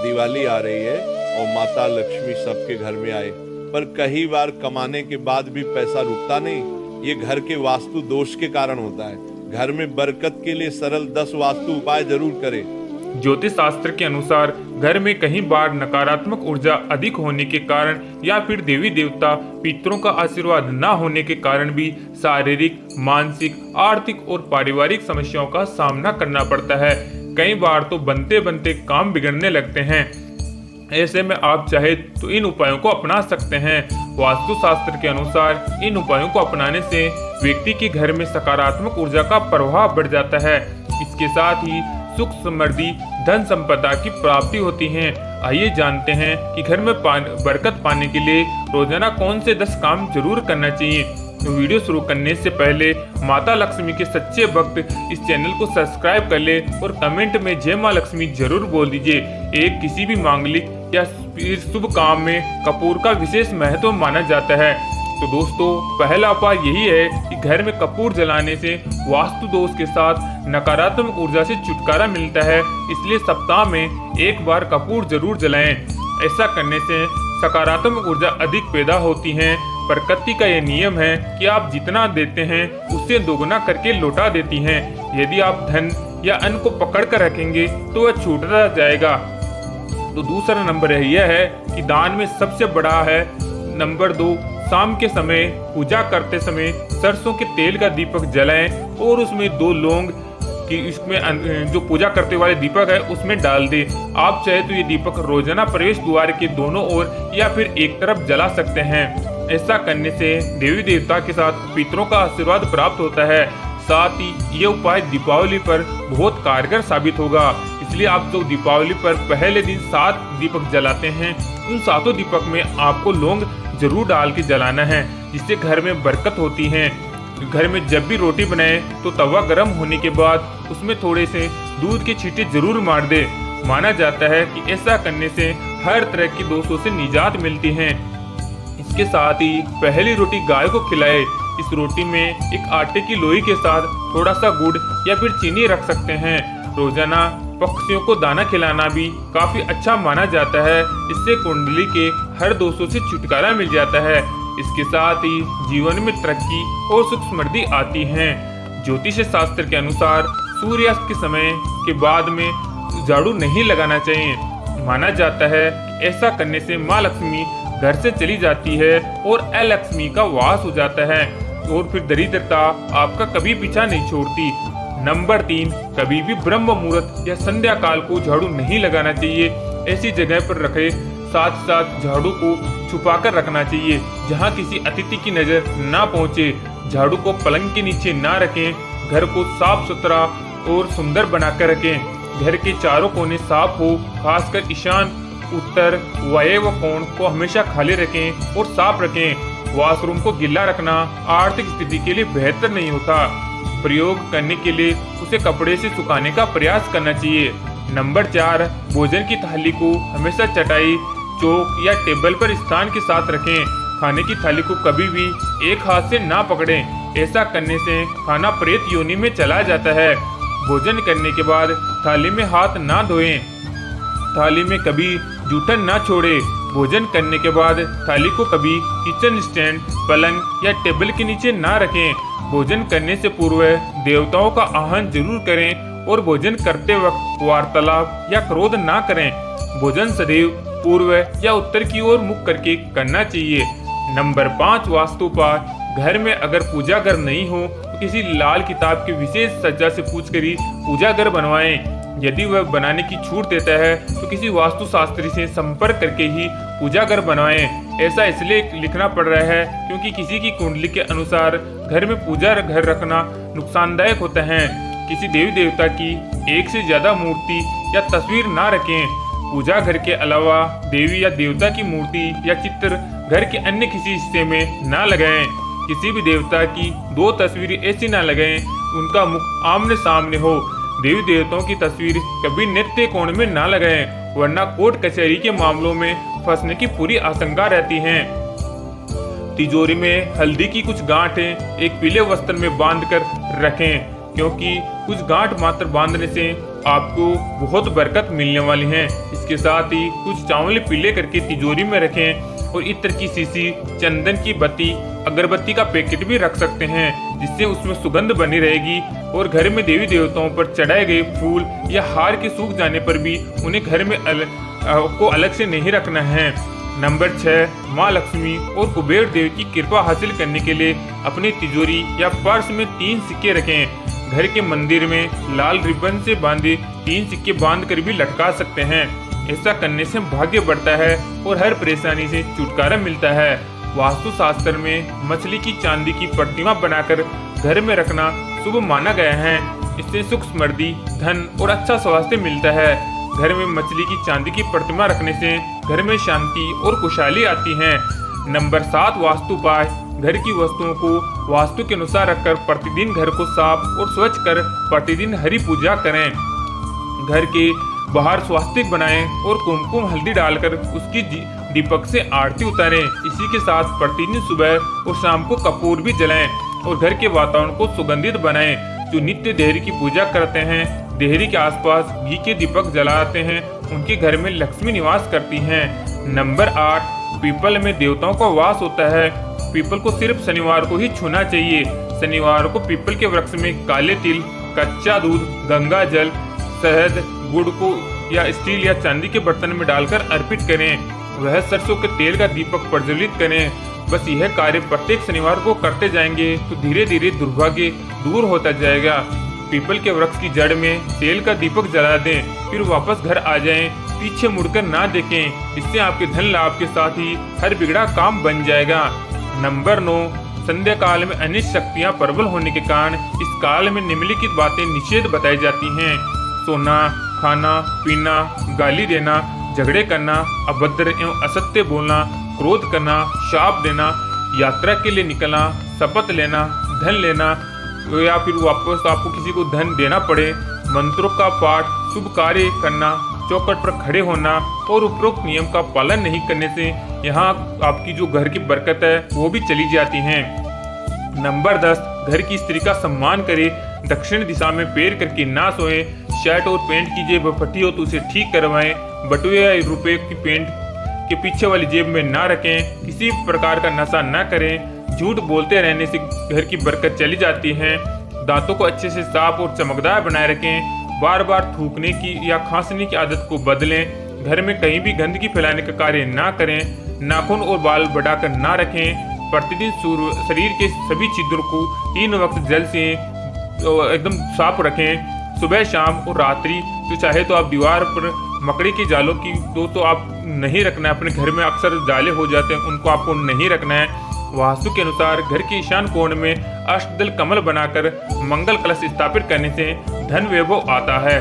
दिवाली आ रही है और माता लक्ष्मी सबके घर में आए, पर कई बार कमाने के बाद भी पैसा रुकता नहीं। ये घर के वास्तु दोष के कारण होता है। घर में बरकत के लिए सरल 10 वास्तु उपाय जरूर करें। ज्योतिष शास्त्र के अनुसार घर में कई बार नकारात्मक ऊर्जा अधिक होने के कारण या फिर देवी देवता पितरों का आशीर्वाद न होने के कारण भी शारीरिक, मानसिक, आर्थिक और पारिवारिक समस्याओं का सामना करना पड़ता है। कई बार तो बनते बनते काम बिगड़ने लगते हैं। ऐसे में आप चाहे तो इन उपायों को अपना सकते हैं। वास्तु शास्त्र के अनुसार इन उपायों को अपनाने से व्यक्ति के घर में सकारात्मक ऊर्जा का प्रभाव बढ़ जाता है। इसके साथ ही सुख समृद्धि, धन संपदा की प्राप्ति होती है। आइए जानते हैं कि घर में बरकत पाने के लिए रोजाना कौन से 10 काम जरूर करना चाहिए। तो वीडियो शुरू करने से पहले माता लक्ष्मी के सच्चे भक्त इस चैनल को सब्सक्राइब कर ले और कमेंट में जय मां लक्ष्मी जरूर बोल दीजिए। एक किसी भी मांगलिक या शुभ काम में कपूर का विशेष महत्व माना जाता है। तो दोस्तों, पहला उपाय यही है कि घर में कपूर जलाने से वास्तु दोष के साथ नकारात्मक ऊर्जा से छुटकारा मिलता है। इसलिए सप्ताह में एक बार कपूर जरूर जलाएं। ऐसा करने से सकारात्मक ऊर्जा अधिक पैदा होती है। प्रकृति का यह नियम है कि आप जितना देते हैं उससे दोगुना करके लौटा देती हैं। यदि आप धन या अन्न को पकड़ कर रखेंगे तो वह छूटता जाएगा। तो दूसरा नंबर यह है कि दान में सबसे बड़ा है नंबर 2, शाम के समय पूजा करते समय सरसों के तेल का दीपक जलाएं और उसमें 2 लौंग कि इसमें जो पूजा करते वाले दीपक है उसमें डाल दे। आप चाहे तो ये दीपक रोजाना प्रवेश द्वार के दोनों ओर या फिर एक तरफ जला सकते हैं। ऐसा करने से देवी देवता के साथ पितरों का आशीर्वाद प्राप्त होता है। साथ ही ये उपाय दीपावली पर बहुत कारगर साबित होगा। इसलिए आप जो दीपावली पर पहले दिन 7 दीपक जलाते हैं, उन 7 दीपक में आपको लौंग जरूर डाल के जलाना है, जिससे घर में बरकत होती है। घर में जब भी रोटी बनाए तो तवा गर्म होने के बाद उसमें थोड़े से दूध के छींटे जरूर मार दे। माना जाता है कि ऐसा करने से हर तरह की दोषों से निजात मिलती है। इसके साथ ही पहली रोटी गाय को खिलाए। इस रोटी में एक आटे की लोई के साथ थोड़ा सा गुड़ या फिर चीनी रख सकते हैं। रोजाना पक्षियों को दाना खिलाना भी काफी अच्छा माना जाता है। इससे कुंडली के हर दोषों से छुटकारा मिल जाता है। इसके साथ ही जीवन में तरक्की और सुख समृद्धि आती है। ज्योतिष शास्त्र के अनुसार सूर्यास्त के समय के बाद में झाड़ू नहीं लगाना चाहिए। माना जाता है कि ऐसा करने से माँ लक्ष्मी घर से चली जाती है और अलक्ष्मी का वास हो जाता है और फिर दरिद्रता आपका कभी पीछा नहीं छोड़ती। नंबर 3, कभी भी ब्रह्म मुहूर्त या संध्या काल को झाड़ू नहीं लगाना चाहिए। ऐसी जगह पर रखे। साथ साथ झाड़ू को छुपा कर रखना चाहिए जहां किसी अतिथि की नजर ना पहुंचे। झाड़ू को पलंग के नीचे ना रखें। घर को साफ सुथरा और सुंदर बनाकर रखें। घर के चारों कोने साफ हो, खासकर ईशान, उत्तर, वायव्य कोण को हमेशा खाली रखें और साफ रखें। वॉशरूम को गीला रखना आर्थिक स्थिति के लिए बेहतर नहीं होता। प्रयोग करने के लिए उसे कपड़े से सुखाने का प्रयास करना चाहिए। नंबर 4, भोजन की थाली को हमेशा चटाई, चौक या टेबल पर स्थान के साथ रखें। खाने की थाली को कभी भी एक हाथ से ना पकड़ें। ऐसा करने से खाना प्रेत योनि में चला जाता है। भोजन करने के बाद थाली में हाथ ना धोएं। थाली में कभी जूठन ना छोड़े। भोजन करने के बाद थाली को कभी किचन स्टैंड, पलंग या टेबल के नीचे ना रखें। भोजन करने से पूर्व देवताओं का आह्वान जरूर करें और भोजन करते वक्त वार्तालाप या क्रोध ना करें। भोजन सदैव पूर्व या उत्तर की ओर मुख करके करना चाहिए। नंबर 5, वास्तुपाठ। घर में अगर पूजा घर नहीं हो तो किसी लाल किताब की विशेष सज्जा से पूछ कर ही पूजा घर बनवाएं। यदि वह बनाने की छूट देता है तो किसी वास्तु शास्त्री से संपर्क करके ही पूजा घर बनवाएं। ऐसा इसलिए लिखना पड़ रहा है क्योंकि किसी की कुंडली के अनुसार घर में पूजा घर रखना नुकसानदायक होता है। किसी देवी देवता की एक से ज्यादा मूर्ति या तस्वीर ना रखें। पूजा घर के अलावा देवी या देवता की मूर्ति या चित्र घर के अन्य किसी हिस्से में ना लगाएं। किसी भी देवता की 2 तस्वीरें ऐसी ना लगाएं उनका मुख आमने सामने हो। देवी देवताओं की तस्वीर कभी नित्य कोण में ना लगाएं, वरना कोर्ट कचहरी के मामलों में फंसने की पूरी आशंका रहती है। तिजोरी में हल्दी की कुछ गांठें एक पीले वस्त्र में बांधकर रखें, क्योंकि कुछ गांठ मात्र बांधने से आपको बहुत बरकत मिलने वाली है। इसके साथ ही कुछ चावल पीले करके तिजोरी में रखें और इत्र की शीशी, चंदन की बत्ती, अगरबत्ती का पैकेट भी रख सकते हैं, जिससे उसमें सुगंध बनी रहेगी। और घर में देवी देवताओं पर चढ़ाए गए फूल या हार के सूख जाने पर भी उन्हें घर में को अलग से नहीं रखना है। नंबर 6, माँ लक्ष्मी और कुबेर देव की कृपा हासिल करने के लिए अपनी तिजोरी या पर्स में 3 सिक्के रखें। घर के मंदिर में लाल रिबन से बांधे 3 सिक्के बांध कर भी लटका सकते हैं। ऐसा करने से भाग्य बढ़ता है और हर परेशानी से छुटकारा मिलता है। वास्तु शास्त्र में मछली की चांदी की प्रतिमा बनाकर घर में रखना शुभ माना गया है। इससे सुख समृद्धि, धन और अच्छा स्वास्थ्य मिलता है। घर में मछली की चांदी की प्रतिमा रखने से घर में शांति और खुशहाली आती है। नंबर 7, वास्तु उपाय। घर की वस्तुओं को वास्तु के अनुसार रखकर प्रतिदिन घर को साफ और स्वच्छ कर प्रतिदिन हरि पूजा करें। घर के बाहर स्वास्तिक बनाएं और कुमकुम हल्दी डालकर उसकी दीपक से आरती उतारें। इसी के साथ प्रतिदिन सुबह और शाम को कपूर भी जलाएं और घर के वातावरण को सुगंधित बनाएं। जो नित्य देहरी की पूजा करते हैं, देहरी के आसपास घी के दीपक जलाते हैं, उनके घर में लक्ष्मी निवास करती हैं। नंबर 8, पीपल में देवताओं का वास होता है। पीपल को सिर्फ शनिवार को ही छूना चाहिए। शनिवार को पीपल के वृक्ष में काले तिल, कच्चा दूध, गंगा जल, शहद, गुड़ को या स्टील या चांदी के बर्तन में डालकर अर्पित करें। वह सरसों के तेल का दीपक प्रज्वलित करें। बस यह कार्य प्रत्येक शनिवार को करते जाएंगे तो धीरे धीरे दुर्भाग्य दूर होता जाएगा। पीपल के वृक्ष की जड़ में तेल का दीपक जला दें, फिर वापस घर आ जाएं, पीछे मुड़कर ना देखें। इससे आपके धन लाभ के साथ ही हर बिगड़ा काम बन जाएगा। नंबर 9, संध्या काल में अनिष्ट शक्तियाँ प्रबल होने के कारण इस काल में निम्नलिखित बातें निषेध बताई जाती हैं। सोना, खाना, पीना, गाली देना, झगड़े करना, अभद्र एवं असत्य बोलना, क्रोध करना, शाप देना, यात्रा के लिए निकलना, शपथ लेना, धन लेना या फिर वापस आपको किसी को धन देना पड़े, मंत्रों का पाठ, शुभ कार्य करना, चौखट पर खड़े होना और उपरोक्त नियम का पालन नहीं करने से यहाँ आपकी जो घर की बरकत है वो भी चली जाती है। नंबर 10, घर की स्त्री का सम्मान करे। दक्षिण दिशा में पैर करके ना सोए। शर्ट और पैंट की जेब फटी हो तो उसे ठीक करवाएं। बटुए या रुपए की पैंट के पीछे वाली जेब में ना रखें। किसी प्रकार का नशा ना करें। झूठ बोलते रहने से घर की बरकत चली जाती है। दांतों को अच्छे से साफ और चमकदार बनाए रखें। बार बार थूकने की या खांसने की आदत को बदलें। घर में कहीं भी गंदगी फैलाने का कार्य ना करें। नाखून और बाल बढ़ाकर ना रखें। प्रतिदिन शरीर के सभी छिद्रों को 3 वक्त जल से एकदम साफ रखें। सुबह, शाम और रात्रि। तो चाहे तो आप दीवार पर मकड़ी के जालों की तो आप नहीं रखना है। अपने घर में अक्सर जाले हो जाते हैं, उनको आपको नहीं रखना है। वास्तु के अनुसार घर के ईशान कोण में अष्टदल कमल बनाकर मंगल कलश स्थापित करने से धन वैभव आता है।